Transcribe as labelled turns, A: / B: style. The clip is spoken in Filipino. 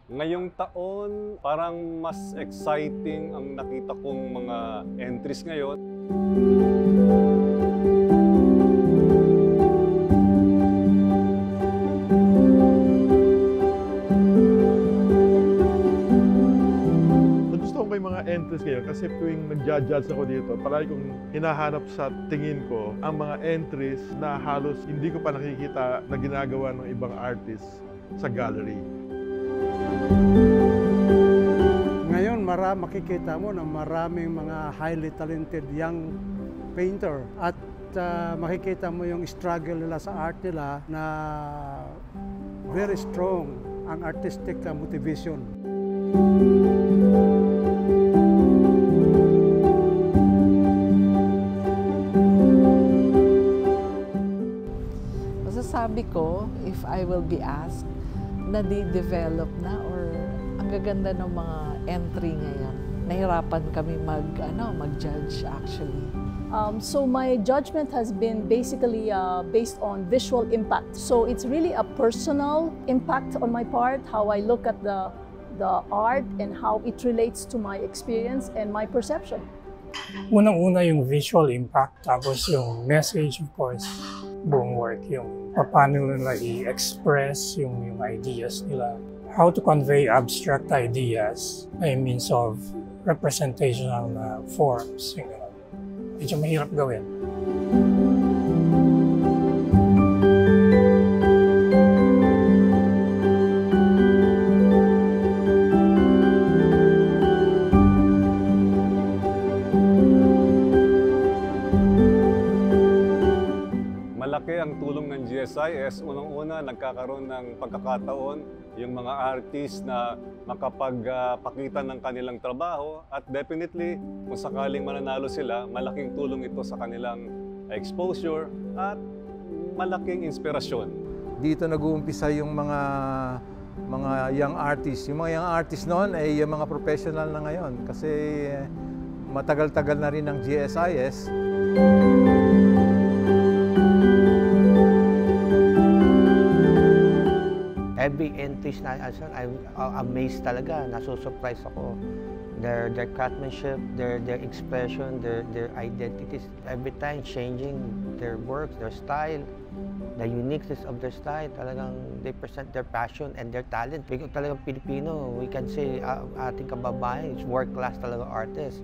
A: Ngayong taon, parang mas exciting ang nakita kong mga entries ngayon.
B: Gusto ko may mga entries ngayon kasi tuwing nag-judge ako dito, palagi kong hinahanap sa tingin ko ang mga entries na halos hindi ko pa nakikita na ginagawa ng ibang artists sa gallery.
C: Ngayon, makikita mo na maraming mga highly talented young painter at makikita mo yung struggle nila sa art nila na very strong ang artistic motivation.
D: Masasabi ko, if I will be asked, na di-develop na or ang gaganda ng mga entry ngayon. Nahirapan kami mag-judge actually.
E: So my judgment has been basically based on visual impact. So it's really a personal impact on my part, how I look at the art and how it relates to my experience and my perception.
F: Unang-una yung visual impact, tapos yung message, of course, buong work, yung paano nila i-express yung ideas nila. How to convey abstract ideas by means of representational forms. Medyo mahirap gawin.
A: Malaki ang tulong ng GSIS. Unang-una, nagkakaroon ng pagkakataon yung mga artists na makapagpakita ng kanilang trabaho at definitely, kung sakaling mananalo sila, malaking tulong ito sa kanilang exposure at malaking inspirasyon.
G: Dito nag-uumpisa yung mga young artists. Yung mga young artists noon ay yung mga professional na ngayon kasi matagal-tagal na rin ang GSIS.
H: Every entries na I'm amazed talaga, nasusurprise ako. Their craftsmanship, their expression, their identities, every time changing their works, their style, the uniqueness of their style, talagang they present their passion and their talent. Because talagang Pilipino, we can say ating kababayan is world-class talaga artist.